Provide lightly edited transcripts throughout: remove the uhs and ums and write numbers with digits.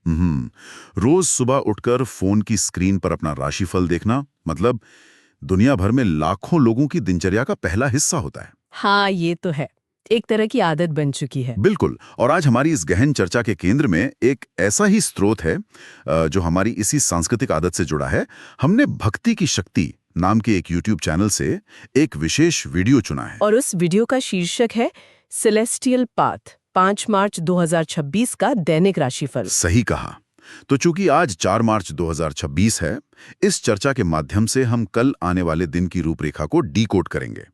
रोज सुबह उठकर फोन की स्क्रीन पर अपना राशिफल देखना मतलब दुनिया भर में लाखों लोगों की दिनचर्या का पहला हिस्सा होता है। हाँ, ये तो है। एक तरह की आदत बन चुकी है। बिल्कुल। और आज हमारी इस गहन चर्चा के केंद्र में एक ऐसा ही स्रोत है जो हमारी इसी सांस्कृतिक आदत से जुड़ा है। हमने भक्ति की शक्ति नाम के एक यूट्यूब चैनल से एक विशेष वीडियो चुना है। और उस वीडियो का शीर्षक है सेलेस्टियल पाथ, 5 मार्च 2026 का दैनिक राशिफल। सही कहा। तो चूंकि आज 4 मार्च 2026 है, इस चर्चा के माध्यम से हम कल आने वाले दिन की रूपरेखा को डीकोड करेंगे।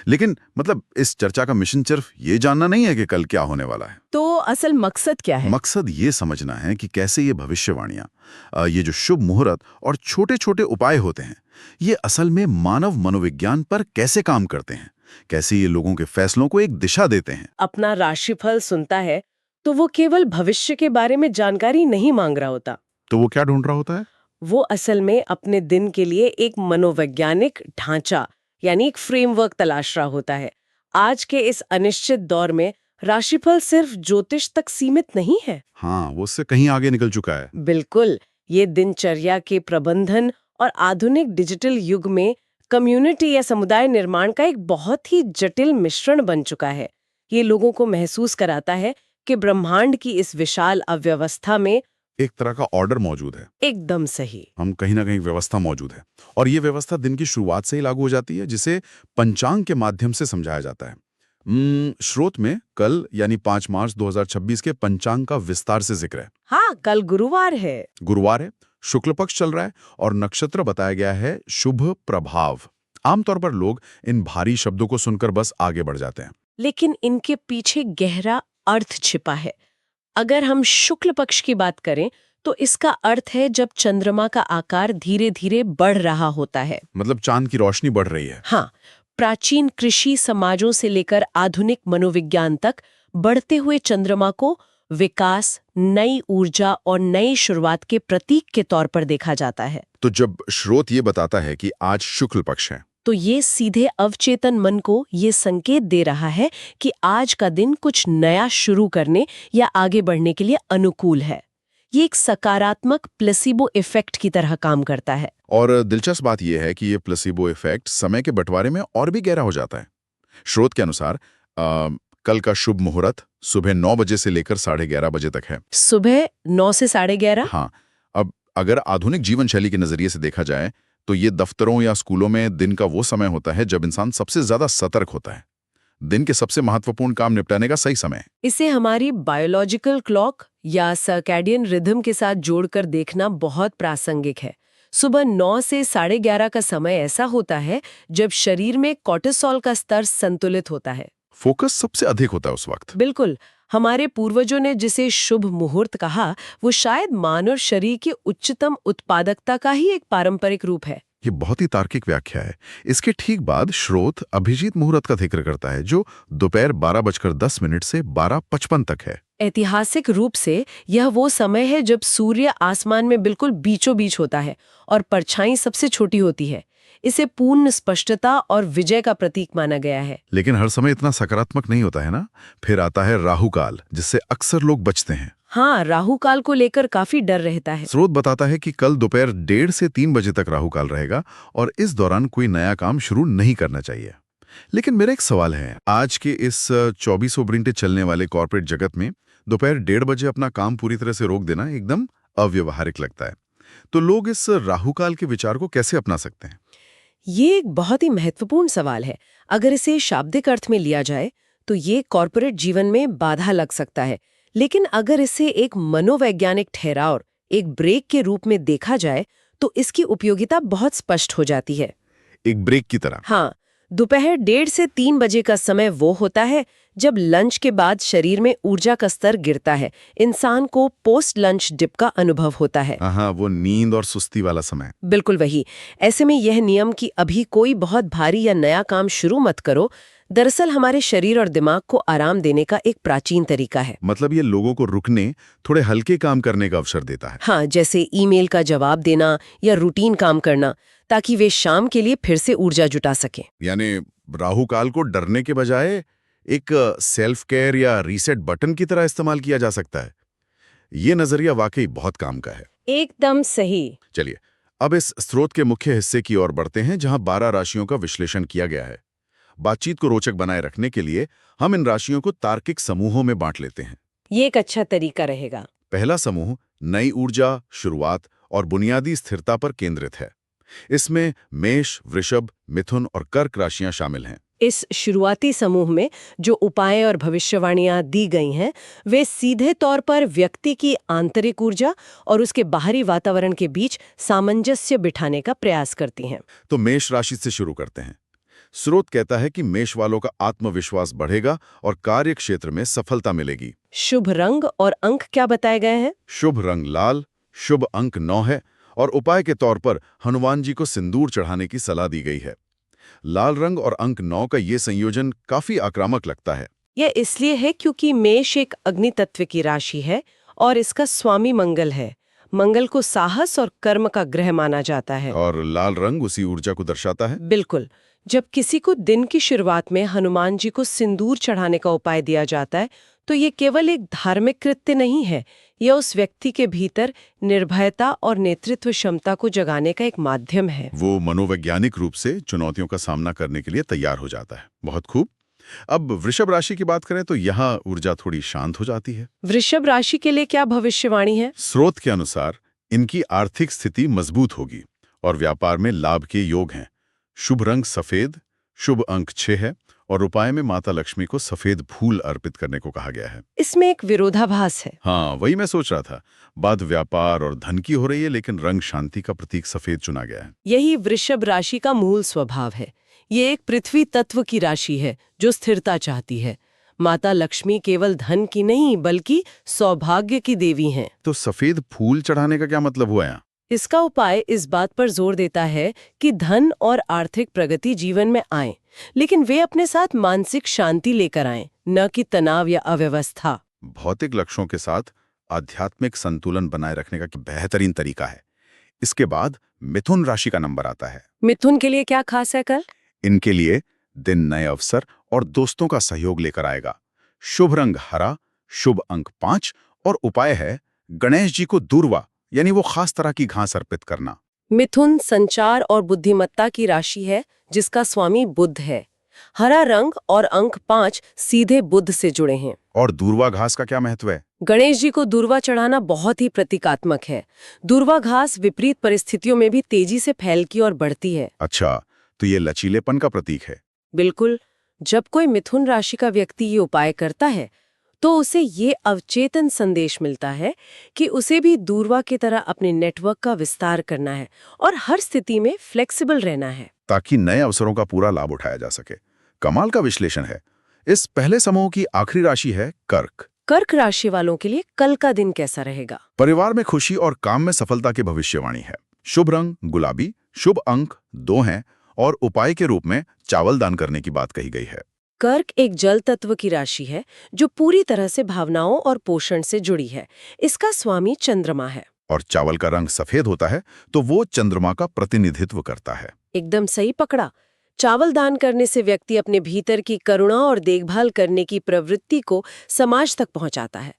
लेकिन मतलब इस चर्चा का मिशन सिर्फ ये जानना नहीं है कि कल क्या होने वाला है। तो असल मकसद क्या है? मकसद ये समझना है कि कैसे ये भविष्यवाणियां, ये जो शुभ मुहूर्त और छोटे-छोटे उपाय होते हैं, ये असल में मानव मनोविज्ञान पर कैसे काम करते हैं, कैसे ये लोगों के फैसलों को एक दिशा देते हैं। अपना राशिफल सुनता है तो वो केवल भविष्य के बारे में जानकारी नहीं मांग रहा होता। तो वो क्या ढूंढ रहा होता है? वो असल में अपने दिन के लिए एक मनोवैज्ञानिक ढांचा यानी एक फ्रेमवर्क तलाश रहा होता है। आज के इस अनिश्चित दौर में राशिफल सिर्फ ज्योतिष तक सीमित नहीं है। हाँ, वो उससे कहीं आगे निकल चुका है। बिल्कुल, ये दिनचर्या के प्रबंधन और आधुनिक डिजिटल युग में कम्युनिटी या समुदाय निर्माण का एक बहुत ही जटिल मिश्रण बन चुका है। ये लोगों को महसूस कराता है कि ब्रह्मांड की इस विशाल अव्यवस्था में एक तरह का ऑर्डर मौजूद है। एकदम सही। हम कहीं ना कहीं व्यवस्था मौजूद है और ये व्यवस्था दिन की शुरुआत से ही लागू हो जाती है, जिसे पंचांग के माध्यम से समझाया जाता है। स्रोत में कल यानी 5 मार्च 2026 के पंचांग का विस्तार से जिक्र है। हाँ, कल गुरुवार है। गुरुवार है, शुक्ल पक्ष चल रहा है और नक्षत्र बताया गया है शुभ प्रभाव। आमतौर पर लोग इन भारी शब्दों को सुनकर बस आगे बढ़ जाते हैं। लेकिन इनके पीछे गहरा अर्थ छिपा है। अगर हम शुक्ल पक्ष की बात करें तो इसका अर्थ है जब चंद्रमा का आकार धीरे धीरे बढ़ रहा होता है। मतलब चांद की रोशनी बढ़ रही है। हाँ, प्राचीन कृषि समाजों से लेकर आधुनिक मनोविज्ञान तक बढ़ते हुए चंद्रमा को विकास, नई ऊर्जा और नई शुरुआत के प्रतीक के तौर पर देखा जाता है। तो जब स्रोत ये बताता है कि आज शुक्ल पक्ष है, तो ये सीधे अवचेतन मन को ये संकेत दे रहा है कि आज का दिन कुछ नया शुरू करने या आगे बढ़ने के लिए अनुकूल है। ये एक सकारात्मक प्लेसिबो इफेक्ट की तरह काम करता है। और दिलचस्प बात यह है कि ये प्लेसिबो इफेक्ट समय के बंटवारे में और भी गहरा हो जाता है। स्रोत के अनुसार कल का शुभ मुहूर्त सुबह 9 बजे से लेकर 11:30 बजे तक है। सुबह 9 से 11:30? हाँ, अब अगर आधुनिक जीवन शैली के नजरिए से देखा जाए तो ये दफ्तरों या स्कूलों में दिन का वो समय होता है जब इंसान सबसे ज्यादा सतर्क होता है। दिन के सबसे महत्वपूर्ण काम निपटाने का सही समय। इसे हमारी बायोलॉजिकल क्लॉक या सर्कैडियन रिदम के साथ जोड़कर देखना बहुत प्रासंगिक है। सुबह 9 से 11:30 का समय ऐसा होता है जब शरीर में कोर्टिसोल का स्तर संतुलित होता है। फोकस सबसे अधिक होता है उस वक्त। बिल्कुल। हमारे पूर्वजों ने जिसे शुभ मुहूर्त कहा, वो शायद मान और शरीर की उच्चतम उत्पादकता का ही एक पारंपरिक रूप है। ये बहुत ही तार्किक व्याख्या है। इसके ठीक बाद स्रोत अभिजीत मुहूर्त का जिक्र करता है जो दोपहर 12:10 से 12:55 तक है। ऐतिहासिक रूप से यह वो समय है जब सूर्य आसमान में बिल्कुल बीचों बीच होता है और परछाई सबसे छोटी होती है। इसे पूर्ण स्पष्टता और विजय का प्रतीक माना गया है। लेकिन हर समय इतना सकारात्मक नहीं होता है ना। फिर आता है राहु काल, जिससे अक्सर लोग बचते हैं। हाँ, राहु काल को लेकर काफी डर रहता है। स्रोत बताता है कि कल दोपहर 1:30 से 3 बजे तक राहु काल रहेगा और इस दौरान कोई नया काम शुरू नहीं करना चाहिए। लेकिन मेरा एक सवाल है, आज के इस 24 घंटे चलने वाले कॉर्पोरेट जगत में दोपहर 1:30 बजे अपना काम पूरी तरह से रोक देना एकदम अव्यवहारिक लगता है। तो लोग इस राहु काल के विचार को कैसे अपना सकते हैं? ये एक बहुत ही महत्वपूर्ण सवाल है। अगर इसे शाब्दिक अर्थ में लिया जाए तो ये कॉर्पोरेट जीवन में बाधा लग सकता है। लेकिन अगर इसे एक मनोवैज्ञानिक ठहराव, एक ब्रेक के रूप में देखा जाए तो इसकी उपयोगिता बहुत स्पष्ट हो जाती है। एक ब्रेक की तरह। हाँ, दोपहर 1:30 से 3 बजे का समय वो होता है जब लंच के बाद शरीर में ऊर्जा का स्तर गिरता है। इंसान को पोस्ट लंच डिप का अनुभव होता है। हाँ, वो नींद और सुस्ती वाला समय। बिल्कुल वही। ऐसे में यह नियम कि अभी कोई बहुत भारी या नया काम शुरू मत करो, दरअसल हमारे शरीर और दिमाग को आराम देने का एक प्राचीन तरीका है। मतलब ये लोगों को रुकने, थोड़े हल्के काम करने का अवसर देता है। हाँ, जैसे ईमेल का जवाब देना या रूटीन काम करना, ताकि वे शाम के लिए फिर से ऊर्जा जुटा सकें। यानी राहु काल को डरने के बजाय एक सेल्फ केयर या रीसेट बटन की तरह इस्तेमाल किया जा सकता है। ये नजरिया वाकई बहुत काम का है। एकदम सही। चलिए, अब इस स्रोत के मुख्य हिस्से की ओर बढ़ते हैं, जहां 12 राशियों का विश्लेषण किया गया है। बातचीत को रोचक बनाए रखने के लिए हम इन राशियों को तार्किक समूहों में बांट लेते हैं। ये एक अच्छा तरीका रहेगा। पहला समूह नई ऊर्जा, शुरुआत और बुनियादी स्थिरता पर केंद्रित है। इसमें मेष, वृषभ, मिथुन और कर्क राशियां शामिल हैं। इस शुरुआती समूह में जो उपाय और भविष्यवाणियां दी गई हैं, वे सीधे तौर पर व्यक्ति की आंतरिक ऊर्जा और उसके बाहरी वातावरण के बीच सामंजस्य बिठाने का प्रयास करती हैं। तो मेष राशि से शुरू करते हैं। स्रोत कहता है कि मेष वालों का आत्मविश्वास बढ़ेगा और कार्य क्षेत्र में सफलता मिलेगी। शुभ रंग और अंक क्या बताए गए हैं? शुभ रंग लाल, शुभ अंक 9 है और उपाय के तौर पर हनुमान जी को सिंदूर चढ़ाने की सलाह दी गई है। लाल रंग और अंक 9 का ये संयोजन काफी आक्रामक लगता है। यह इसलिए है क्योंकि मेष एक अग्नि तत्व की राशि है और इसका स्वामी मंगल है। मंगल को साहस और कर्म का ग्रह माना जाता है। और लाल रंग उसी ऊर्जा को दर्शाता है। बिल्कुल। जब किसी को दिन की शुरुआत में हनुमान जी को सिंदूर चढ़ाने का उपाय दिया जाता है, तो ये केवल एक धार्मिक कृत्य नहीं है, यह उस व्यक्ति के भीतर निर्भयता और नेतृत्व क्षमता को जगाने का एक माध्यम है। वो मनोवैज्ञानिक रूप से चुनौतियों का सामना करने के लिए तैयार हो जाता है। बहुत खूब। अब वृषभ राशि की बात करें तो यहाँ ऊर्जा थोड़ी शांत हो जाती है। वृषभ राशि के लिए क्या भविष्यवाणी है? स्रोत के अनुसार इनकी आर्थिक स्थिति मजबूत होगी और व्यापार में लाभ के योग हैं। शुभ रंग सफेद, शुभ अंक 6 है और उपाय में माता लक्ष्मी को सफेद फूल अर्पित करने को कहा गया है। इसमें एक विरोधाभास है। हाँ, वही मैं सोच रहा था। बात व्यापार और धन की हो रही है, लेकिन रंग शांति का प्रतीक सफेद चुना गया है। यही वृषभ राशि का मूल स्वभाव है। ये एक पृथ्वी तत्व की राशि है जो स्थिरता चाहती है। माता लक्ष्मी केवल धन की नहीं बल्कि सौभाग्य की देवी हैं। तो सफेद फूल चढ़ाने का क्या मतलब हुआ यहाँ? इसका उपाय इस बात पर जोर देता है कि धन और आर्थिक प्रगति जीवन में आए, लेकिन वे अपने साथ मानसिक शांति लेकर आएं, न कि तनाव या अव्यवस्था। भौतिक लक्ष्यों के साथ आध्यात्मिक संतुलन बनाए रखने का बेहतरीन तरीका है। इसके बाद मिथुन राशि का नंबर आता है। मिथुन के लिए क्या खास है कल? इनके लिए दिन नए अवसर और दोस्तों का सहयोग लेकर आएगा। शुभ रंग हरा, शुभ अंक 5 और उपाय है गणेश जी को दूर्वा यानी वो खास तरह की घास अर्पित करना। मिथुन संचार और बुद्धिमत्ता की राशि है जिसका स्वामी बुध है। हरा रंग और अंक 5 सीधे बुध से जुड़े हैं। और दूर्वा घास का क्या महत्व है? गणेश जी को दूर्वा चढ़ाना बहुत ही प्रतीकात्मक है। दूर्वा घास विपरीत परिस्थितियों में भी तेजी से फैलती और बढ़ती है। अच्छा, तो ये लचीलेपन का प्रतीक है। बिल्कुल। जब कोई मिथुन राशि का व्यक्ति ये उपाय करता है तो उसे ये अवचेतन संदेश मिलता है कि उसे भी दूर्वा की तरह अपने नेटवर्क का विस्तार करना है और हर स्थिति में फ्लेक्सिबल रहना है, ताकि नए अवसरों का पूरा लाभ उठाया जा सके। कमाल का विश्लेषण है। इस पहले समूह की आखिरी राशि है कर्क। कर्क राशि वालों के लिए कल का दिन कैसा रहेगा? परिवार में खुशी और काम में सफलता की भविष्यवाणी है। शुभ रंग गुलाबी, शुभ अंक 2 हैं और उपाय के रूप में चावल दान करने की बात कही गई है। कर्क एक जल तत्व की राशि है जो पूरी तरह से भावनाओं और पोषण से जुड़ी है। इसका स्वामी चंद्रमा है। और चावल का रंग सफेद होता है तो वो चंद्रमा का प्रतिनिधित्व करता है। एकदम सही पकड़ा। चावल दान करने से व्यक्ति अपने भीतर की करुणा और देखभाल करने की प्रवृत्ति को समाज तक पहुंचाता है।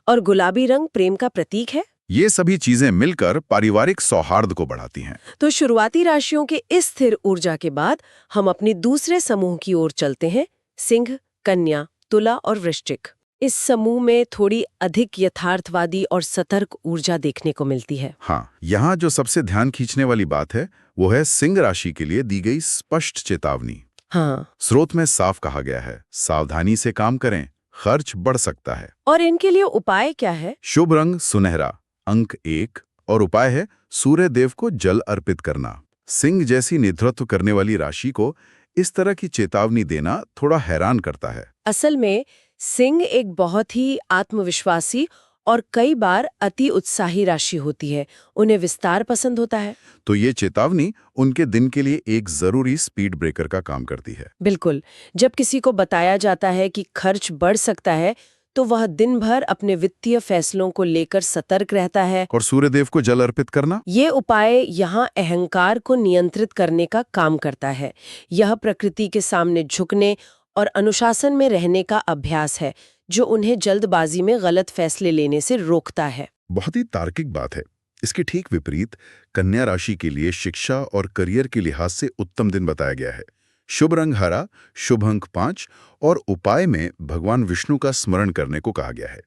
और गुलाबी रंग प्रेम का प्रतीक है। ये सभी चीजें मिलकर पारिवारिक सौहार्द को बढ़ाती हैं। तो शुरुआती राशियों के इस स्थिर ऊर्जा के बाद हम अपनी दूसरे समूह की ओर चलते हैं। सिंह, कन्या, तुला और वृश्चिक। इस समूह में थोड़ी अधिक यथार्थवादी और सतर्क ऊर्जा देखने को मिलती है। हाँ, यहाँ जो सबसे ध्यान खींचने वाली बात है वो है सिंह राशि के लिए दी गई स्पष्ट चेतावनी। हाँ। स्रोत में साफ कहा गया है, सावधानी से काम करें, खर्च बढ़ सकता है। और इनके लिए उपाय क्या है? शुभ रंग सुनहरा, अंक 1 और उपाय है सूर्य देव को जल अर्पित करना। सिंह जैसी नेतृत्व करने वाली राशि को इस तरह की चेतावनी देना थोड़ा हैरान करता है। असल में सिंह एक बहुत ही आत्मविश्वासी और कई बार अति उत्साही राशि होती है। उन्हें विस्तार पसंद होता है। तो ये चेतावनी उनके दिन के लिए एक जरूरी स्पीड ब्रेकर का काम करती है। बिल्कुल। जब किसी को बताया जाता है कि खर्च बढ़ सकता है तो वह दिन भर अपने वित्तीय फैसलों को लेकर सतर्क रहता है। और सूर्यदेव को जल अर्पित करना, ये उपाय यहाँ अहंकार को नियंत्रित करने का काम करता है। यह प्रकृति के सामने झुकने और अनुशासन में रहने का अभ्यास है, जो उन्हें जल्दबाजी में गलत फैसले लेने से रोकता है। बहुत ही तार्किक बात है। इसके ठीक विपरीत कन्या राशि के लिए शिक्षा और करियर के लिहाज से उत्तम दिन बताया गया है। शुभ रंग हरा, शुभ अंक 5 और उपाय में भगवान विष्णु का स्मरण करने को कहा गया है।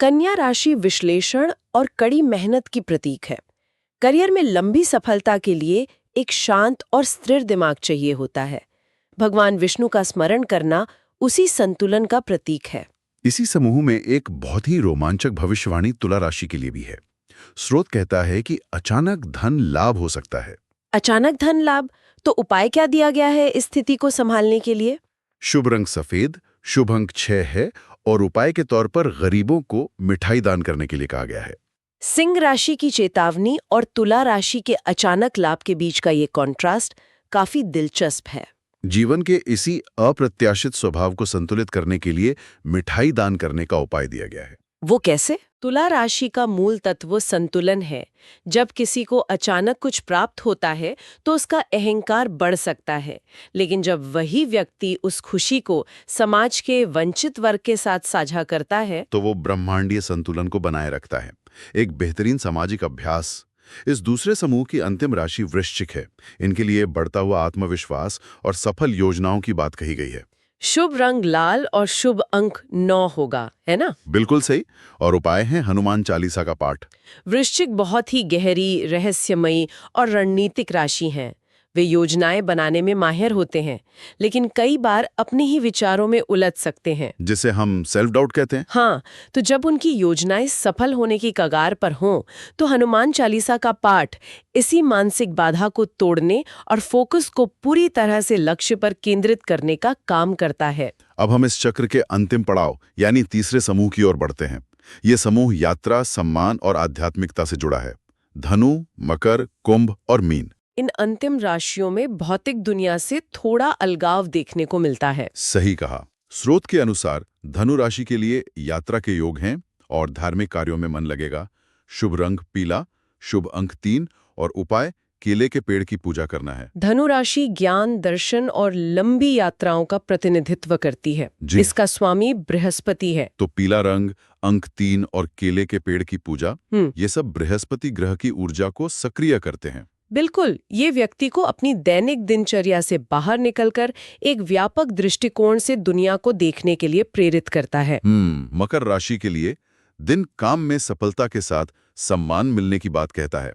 कन्या राशि विश्लेषण और कड़ी मेहनत की प्रतीक है। करियर में लंबी सफलता के लिए एक शांत और स्थिर दिमाग चाहिए होता है। भगवान विष्णु का स्मरण करना उसी संतुलन का प्रतीक है। इसी समूह में एक बहुत ही रोमांचक भविष्यवाणी तुला राशि के लिए भी है। स्रोत कहता है कि अचानक धन लाभ हो सकता है। अचानक धन लाभ, तो उपाय क्या दिया गया है इस स्थिति को संभालने के लिए? शुभ रंग सफेद, शुभ अंक 6 है और उपाय के तौर पर गरीबों को मिठाई दान करने के लिए कहा गया है। सिंह राशि की चेतावनी और तुला राशि के अचानक लाभ के बीच का ये कॉन्ट्रास्ट काफी दिलचस्प है। जीवन के इसी अप्रत्याशित स्वभाव को संतुलित करने के लिए मिठाई दान करने का उपाय दिया गया है। वो कैसे? तुला राशि का मूल तत्व संतुलन है। जब किसी को अचानक कुछ प्राप्त होता है तो उसका अहंकार बढ़ सकता है, लेकिन जब वही व्यक्ति उस खुशी को समाज के वंचित वर्ग के साथ साझा करता है तो वो ब्रह्मांडीय संतुलन को बनाए रखता है। एक बेहतरीन सामाजिक अभ्यास। इस दूसरे समूह की अंतिम राशि वृश्चिक है। इनके लिए बढ़ता हुआ आत्मविश्वास और सफल योजनाओं की बात कही गई है। शुभ रंग लाल और शुभ अंक 9 होगा, है ना? बिल्कुल सही। और उपाय है हनुमान चालीसा का पाठ। वृश्चिक बहुत ही गहरी, रहस्यमयी और रणनीतिक राशि हैं। वे योजनाएं बनाने में माहिर होते हैं, लेकिन कई बार अपने ही विचारों में उलझ सकते हैं, जिसे हम सेल्फ डाउट कहते हैं। हाँ, तो जब उनकी योजनाएं सफल होने की कगार पर हों, तो हनुमान चालीसा का पाठ इसी मानसिक बाधा को तोड़ने और फोकस को पूरी तरह से लक्ष्य पर केंद्रित करने का काम करता है। अब हम इस चक्र के अंतिम पड़ाव यानी तीसरे समूह की ओर बढ़ते हैं। ये समूह यात्रा, सम्मान और आध्यात्मिकता से जुड़ा है। धनु, मकर, कुंभ और मीन। इन अंतिम राशियों में भौतिक दुनिया से थोड़ा अलगाव देखने को मिलता है। सही कहा। स्रोत के अनुसार धनु राशि के लिए यात्रा के योग हैं और धार्मिक कार्यों में मन लगेगा। शुभ रंग पीला, शुभ अंक 3 और उपाय केले के पेड़ की पूजा करना है। धनु राशि ज्ञान, दर्शन और लंबी यात्राओं का प्रतिनिधित्व करती है। जी। इसका स्वामी बृहस्पति है। तो पीला रंग, अंक 3 और केले के पेड़ की पूजा, ये सब बृहस्पति ग्रह की ऊर्जा को सक्रिय करते हैं। बिल्कुल, ये व्यक्ति को अपनी दैनिक दिनचर्या से बाहर निकलकर एक व्यापक दृष्टिकोण से दुनिया को देखने के लिए प्रेरित करता है। मकर राशि के लिए दिन काम में सफलता के साथ सम्मान मिलने की बात कहता है।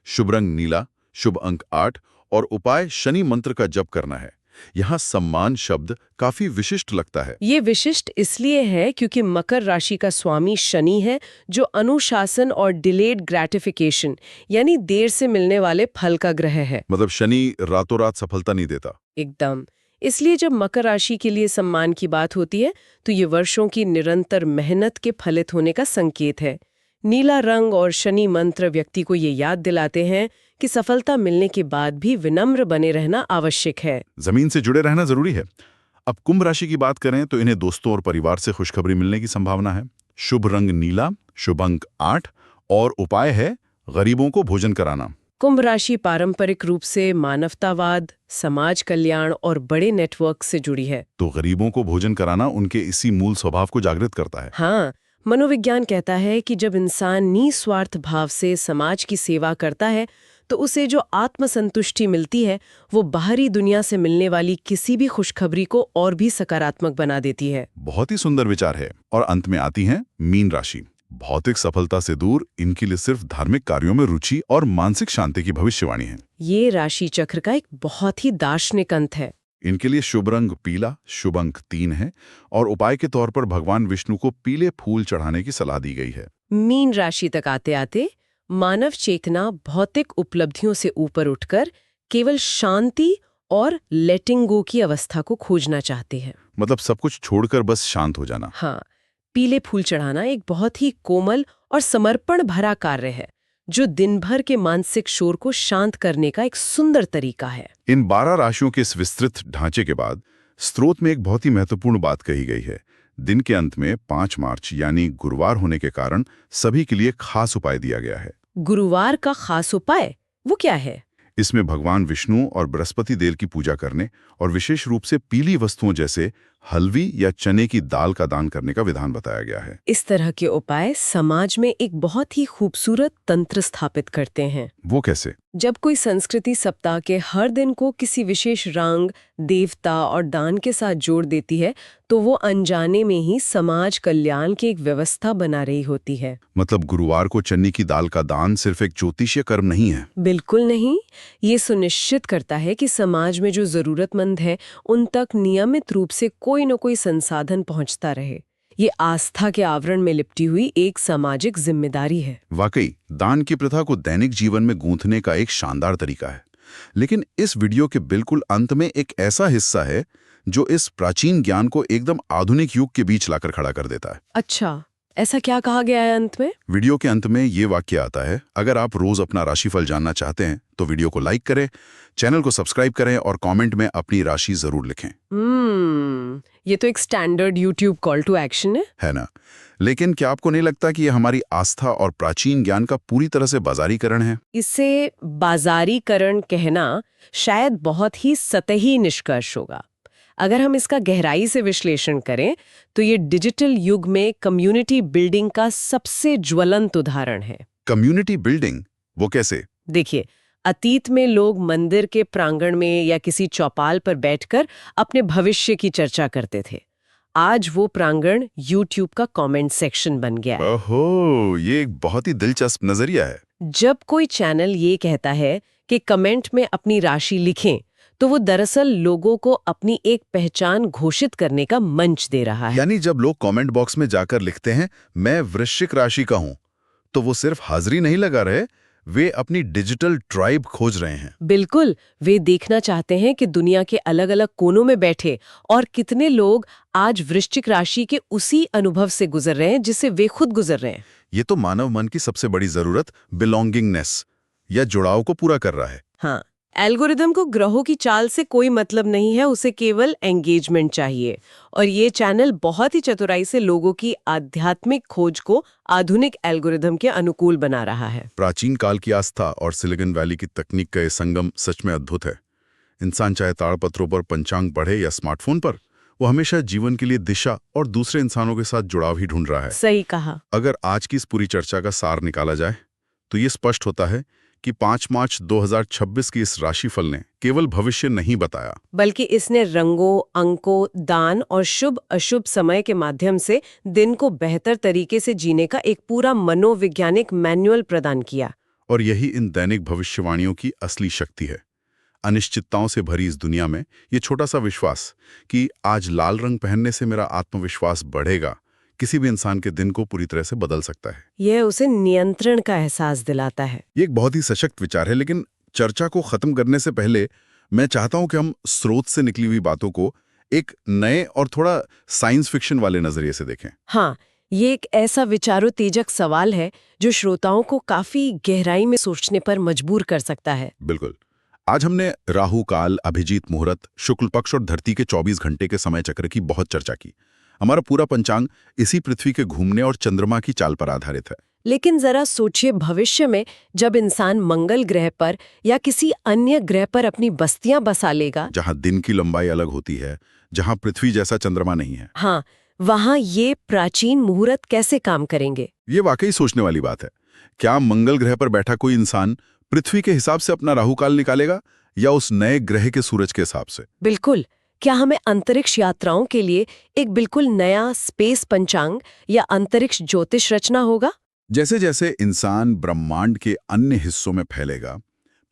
शुभ रंग नीला, शुभ अंक 8 और उपाय शनि मंत्र का जप करना है। यहाँ सम्मान शब्द काफी विशिष्ट लगता है। ये विशिष्ट इसलिए है क्योंकि मकर राशि का स्वामी शनि है, जो अनुशासन और डिलेड ग्रेटिफिकेशन यानी देर से मिलने वाले फल का ग्रह है। मतलब शनि रातों रात सफलता नहीं देता। एकदम। इसलिए जब मकर राशि के लिए सम्मान की बात होती है तो ये वर्षों की निरंतर मेहनत के फलित होने का संकेत है। नीला रंग और शनि मंत्र व्यक्ति को ये याद दिलाते हैं कि सफलता मिलने के बाद भी विनम्र बने रहना आवश्यक है। जमीन से जुड़े रहना जरूरी है। अब कुंभ राशि की बात करें तो इन्हें दोस्तों और परिवार से खुशखबरी मिलने की संभावना है। शुभ रंग नीला, शुभ अंक 8 और उपाय है गरीबों को भोजन कराना। कुंभ राशि पारंपरिक रूप से मानवतावाद, समाज कल्याण और बड़े नेटवर्क से जुड़ी है। तो गरीबों को भोजन कराना उनके इसी मूल स्वभाव को जागृत करता है। हाँ, मनोविज्ञान कहता है कि जब इंसान निस्वार्थ भाव से समाज की सेवा करता है तो उसे जो आत्मसंतुष्टि मिलती है वो बाहरी दुनिया से मिलने वाली किसी भी खुशखबरी को और भी सकारात्मक बना देती है। बहुत ही सुंदर विचार है। और अंत में आती है मीन राशि। भौतिक सफलता से दूर इनके लिए सिर्फ धार्मिक कार्यों में रुचि और मानसिक शांति की भविष्यवाणी है। ये राशि चक्र का एक बहुत ही दार्शनिक अंत है। इनके लिए शुभ रंग पीला, शुभ अंक 3 है और उपाय के तौर पर भगवान विष्णु को पीले फूल चढ़ाने की सलाह दी गई है। मीन राशि तक आते आते मानव चेतना भौतिक उपलब्धियों से ऊपर उठकर केवल शांति और लेटिंग गो की अवस्था को खोजना चाहते हैं। मतलब सब कुछ छोड़कर बस शांत हो जाना। हाँ, पीले फूल चढ़ाना एक बहुत ही कोमल और समर्पण भरा कार्य है, जो दिन भर के मानसिक शोर को शांत करने का एक सुंदर तरीका है। इन 12 राशियों के इस विस्तृत ढांचे के बाद स्रोत में एक बहुत ही महत्वपूर्ण बात कही गई है। दिन के अंत में 5 मार्च यानी गुरुवार होने के कारण सभी के लिए खास उपाय दिया गया है। गुरुवार का खास उपाय वो क्या है? इसमें भगवान विष्णु और बृहस्पति देव की पूजा करने और विशेष रूप से पीली वस्तुओं जैसे हलवी या चने की दाल का दान करने का विधान बताया गया है। इस तरह के उपाय समाज में एक बहुत ही खूबसूरत तंत्र स्थापित करते हैं। वो कैसे? जब कोई संस्कृति सप्ताह के हर दिन को किसी विशेष रंग, देवता और दान के साथ जोड़ देती है, तो वो अनजाने में ही समाज कल्याण की एक व्यवस्था बना रही होती है। मतलब गुरुवार को चने की दाल का दान सिर्फ एक ज्योतिषीय कर्म नहीं है। बिल्कुल नहीं। ये सुनिश्चित करता है कि समाज में जो जरूरतमंद है, उन तक नियमित रूप से कोई न कोई संसाधन पहुंचता रहे। ये आस्था के आवरण में लिपटी हुई एक सामाजिक जिम्मेदारी है। वाकई दान की प्रथा को दैनिक जीवन में गूंथने का एक शानदार तरीका है। लेकिन इस वीडियो के बिल्कुल अंत में एक ऐसा हिस्सा है जो इस प्राचीन ज्ञान को एकदम आधुनिक युग के बीच लाकर खड़ा कर देता है। अच्छा, ऐसा क्या कहा गया है अंत में? वीडियो के अंत में ये वाक्य आता है, अगर आप रोज अपना राशिफल जानना चाहते हैं तो वीडियो को लाइक करें, चैनल को सब्सक्राइब करें और कमेंट में अपनी राशि जरूर लिखें। ये तो एक standard YouTube call to action है ना? लेकिन क्या आपको नहीं लगता कि ये हमारी आस्था और प्राचीन ज्ञान का पूरी तरह से बाजारीकरण है? इसे बाजारीकरण कहना शायद बहुत ही सतही निष्कर्ष होगा। अगर हम इसका गहराई से विश्लेषण करें तो ये डिजिटल युग में कम्युनिटी बिल्डिंग का सबसे ज्वलंत उदाहरण है। Community building? वो कैसे? देखिए, अतीत में लोग मंदिर के प्रांगण में या किसी चौपाल पर बैठकर अपने भविष्य की चर्चा करते थे। आज वो प्रांगण YouTube का कमेंट सेक्शन बन गया है। ओहो, ये एक बहुत ही दिलचस्प नजरिया है। जब कोई चैनल ये कहता है कि कमेंट में अपनी राशि लिखें, तो वो दरअसल लोगों को अपनी एक पहचान घोषित करने का मंच दे रहा है। यानी जब लोग कमेंट बॉक्स में जाकर लिखते हैं मैं वृश्चिक राशि का हूं, तो वो सिर्फ हाजिरी नहीं लगा रहे, वे अपनी डिजिटल ट्राइब खोज रहे हैं। बिल्कुल, वे देखना चाहते हैं कि दुनिया के अलग अलग कोनों में बैठे और कितने लोग आज वृश्चिक राशि के उसी अनुभव से गुजर रहे हैं जिससे वे खुद गुजर रहे हैं। ये तो मानव मन की सबसे बड़ी जरूरत बिलोंगिंगनेस या जुड़ाव को पूरा कर रहा है। हाँ, एल्गोरिदम को ग्रहों की चाल से कोई मतलब नहीं है, उसे केवल एंगेजमेंट चाहिए। और ये चैनल बहुत ही चतुराई से लोगों की आध्यात्मिक खोज को आधुनिक एल्गोरिदम के अनुकूल बना रहा है। प्राचीन काल की आस्था और सिलिकॉन वैली की तकनीक का ये संगम सच में अद्भुत है। इंसान चाहे ताड़पत्रों पर पंचांग पढ़े या स्मार्टफोन पर, वो हमेशा जीवन के लिए दिशा और दूसरे इंसानों के साथ जुड़ाव ही ढूंढ रहा है। सही कहा। अगर आज की इस पूरी चर्चा का सार निकाला जाए तो ये स्पष्ट होता है कि 5 मार्च 2026 की इस राशिफल ने केवल भविष्य नहीं बताया, बल्कि इसने रंगों, अंकों, दान और शुभ अशुभ समय के माध्यम से दिन को बेहतर तरीके से जीने का एक पूरा मनोवैज्ञानिक मैनुअल प्रदान किया। और यही इन दैनिक भविष्यवाणियों की असली शक्ति है। अनिश्चितताओं से भरी इस दुनिया में ये छोटा सा विश्वास कि आज लाल रंग पहनने से मेरा आत्मविश्वास बढ़ेगा, किसी भी इंसान के दिन को पूरी तरह से बदल सकता है। यह उसे नियंत्रण का एहसास दिलाता है। ये एक बहुत ही सशक्त विचार है। लेकिन चर्चा को खत्म करने से पहले मैं चाहता हूं कि हम स्रोत से निकली हुई बातों को एक नए और थोड़ा साइंस फिक्शन वाले नजरिए से देखें। हाँ, ये एक ऐसा विचारोत्तेजक सवाल है जो श्रोताओं को काफी गहराई में सोचने पर मजबूर कर सकता है। बिल्कुल। आज हमने राहु काल, अभिजीत मुहूर्त, शुक्ल पक्ष और धरती के 24 घंटे के समय चक्र की बहुत चर्चा की। हमारा पूरा पंचांग इसी पृथ्वी के घूमने और चंद्रमा की चाल पर आधारित है। लेकिन जरा सोचिए, भविष्य में जब इंसान मंगल ग्रह पर या किसी अन्य ग्रह पर अपनी बस्तियां बसा लेगा, जहां दिन की लंबाई अलग होती है, जहां पृथ्वी जैसा चंद्रमा नहीं है। हाँ, वहां ये प्राचीन मुहूर्त कैसे काम करेंगे? ये वाकई सोचने वाली बात है। क्या मंगल ग्रह पर बैठा कोई इंसान पृथ्वी के हिसाब से अपना राहुकाल निकालेगा या उस नए ग्रह के सूरज के हिसाब से? बिल्कुल। क्या हमें अंतरिक्ष यात्राओं के लिए एक बिल्कुल नया स्पेस पंचांग या अंतरिक्ष ज्योतिष रचना होगा? जैसे जैसे इंसान ब्रह्मांड के अन्य हिस्सों में फैलेगा,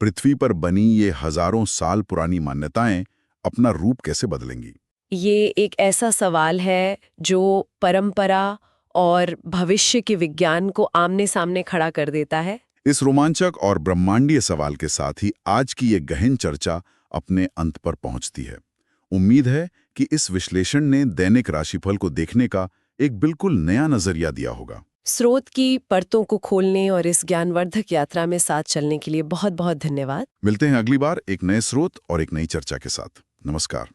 पृथ्वी पर बनी ये हजारों साल पुरानी मान्यताएं अपना रूप कैसे बदलेंगी? ये एक ऐसा सवाल है जो परंपरा और भविष्य के विज्ञान को आमने सामने खड़ा कर देता है। इस रोमांचक और ब्रह्मांडीय सवाल के साथ ही आज की ये गहन चर्चा अपने अंत पर पहुंचती है। उम्मीद है कि इस विश्लेषण ने दैनिक राशिफल को देखने का एक बिल्कुल नया नजरिया दिया होगा। स्रोत की परतों को खोलने और इस ज्ञानवर्धक यात्रा में साथ चलने के लिए बहुत बहुत धन्यवाद। मिलते हैं अगली बार एक नए स्रोत और एक नई चर्चा के साथ। नमस्कार।